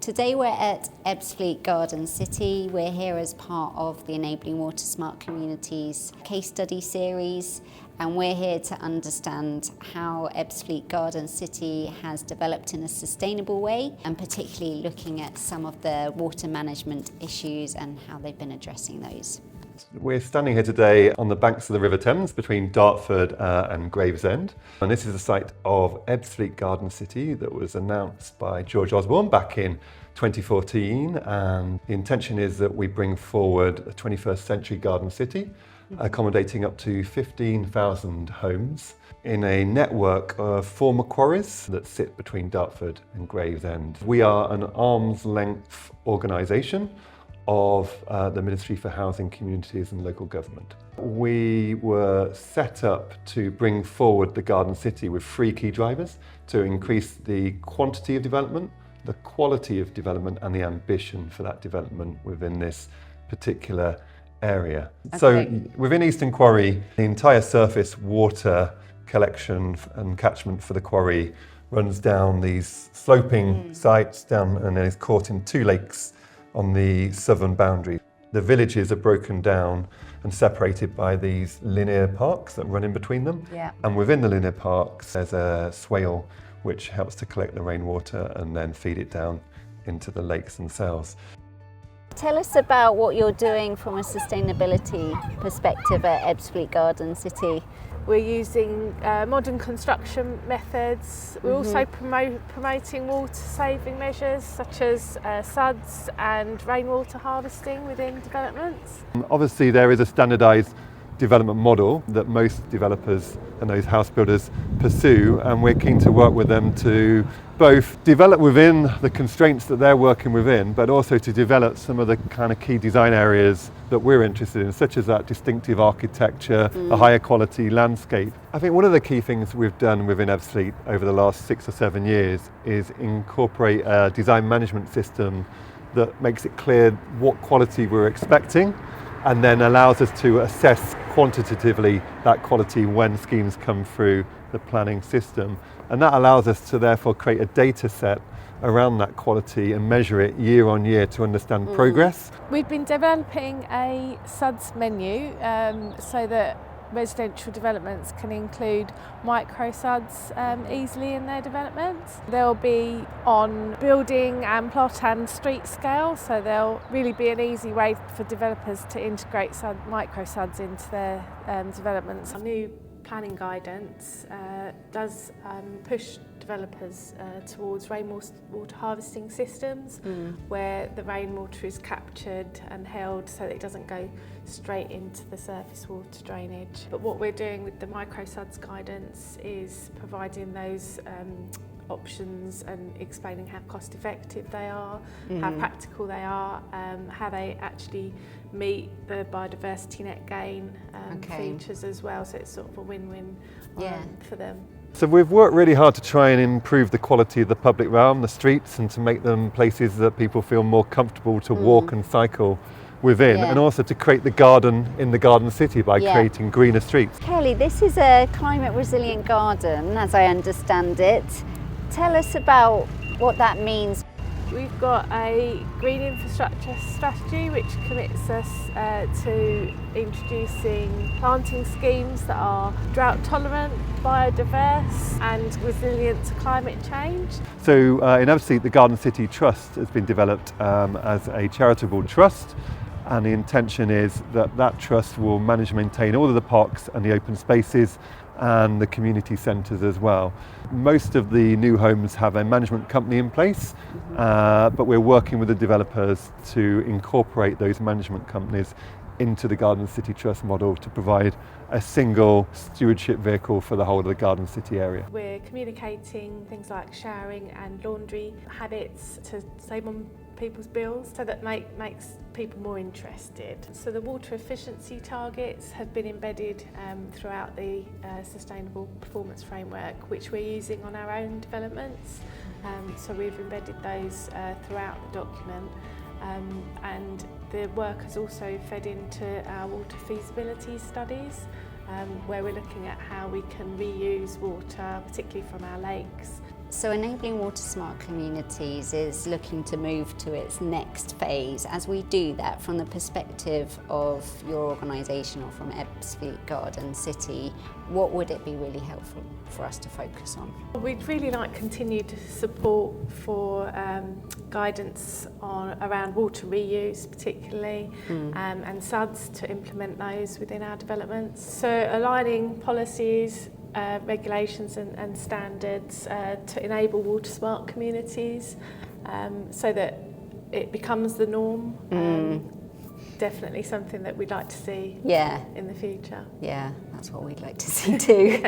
Today we're at Ebbsfleet Garden City. We're here as part of the Enabling Water Smart Communities case study series, and we're here to understand how Ebbsfleet Garden City has developed in a sustainable way, and particularly looking at some of the water management issues and how they've been addressing those. We're standing here today on the banks of the River Thames between Dartford and Gravesend. And this is the site of Ebbsfleet Garden City that was announced by George Osborne back in 2014. And the intention is that we bring forward a 21st century garden city, accommodating up to 15,000 homes in a network of former quarries that sit between Dartford and Gravesend. We are an arm's length organisation of the Ministry for Housing, Communities and Local Government. We were set up to bring forward the Garden City with three key drivers to increase the quantity of development, the quality of development and the ambition for that development within this particular area. Okay. So within Eastern Quarry, the entire surface water collection and catchment for the quarry runs down these sloping sites down and then is caught in two lakes on the southern boundary. The villages are broken down and separated by these linear parks that run in between them. Yeah. And within the linear parks, there's a swale which helps to collect the rainwater and then feed it down into the lakes themselves. Tell us about what you're doing from a sustainability perspective at Ebbsfleet Garden City. We're using modern construction methods. We're also promoting water saving measures such as SUDs and rainwater harvesting within developments. Obviously there is a standardised development model that most developers and those house builders pursue, and we're keen to work with them to both develop within the constraints that they're working within, but also to develop some of the kind of key design areas that we're interested in, such as that distinctive architecture, a higher quality landscape. I think one of the key things we've done within Ebbsfleet over the last 6 or 7 years is incorporate a design management system that makes it clear what quality we're expecting, and then allows us to assess quantitatively that quality when schemes come through the planning system. And that allows us to therefore create a data set around that quality and measure it year on year to understand progress. We've been developing a SUDs menu so that residential developments can include micro SUDs easily in their developments. They'll be on building and plot and street scale, so they'll really be an easy way for developers to integrate micro SUDs into their developments. Our new planning guidance does push developers towards rainwater harvesting systems where the rainwater is captured and held so that it doesn't go straight into the surface water drainage. But what we're doing with the micro SUDs guidance is providing those options and explaining how cost effective they are, how practical they are, how they actually meet the biodiversity net gain features as well, so it's sort of a win-win for them. So we've worked really hard to try and improve the quality of the public realm, the streets, and to make them places that people feel more comfortable to walk and cycle within, and also to create the garden in the garden city by creating greener streets. Kelly, this is a climate resilient garden, as I understand it. Tell us about what that means. We've got a green infrastructure strategy which commits us to introducing planting schemes that are drought tolerant, biodiverse and resilient to climate change. So in Ebbsfleet, the Garden City Trust has been developed as a charitable trust, and the intention is that that trust will manage and maintain all of the parks and the open spaces and the community centres as well. Most of the new homes have a management company in place, but we're working with the developers to incorporate those management companies into the Garden City Trust model to provide a single stewardship vehicle for the whole of the Garden City area. We're communicating things like showering and laundry habits to save on people's bills, so that makes people more interested. So the water efficiency targets have been embedded throughout the Sustainable Performance Framework, which we're using on our own developments. So we've embedded those throughout the document. And the work has also fed into our water feasibility studies, where we're looking at how we can reuse water, particularly from our lakes, So Enabling Water Smart Communities is looking to move to its next phase. As we do that, from the perspective of your organisation or from Ebbsfleet Garden City, what would it be really helpful for us to focus on? We'd really like continued support for guidance around water reuse particularly, and SUDs to implement those within our developments. So aligning policies, regulations and standards to enable water smart communities, so that it becomes the norm. Definitely something that we'd like to see in the future. Yeah, that's what we'd like to see too.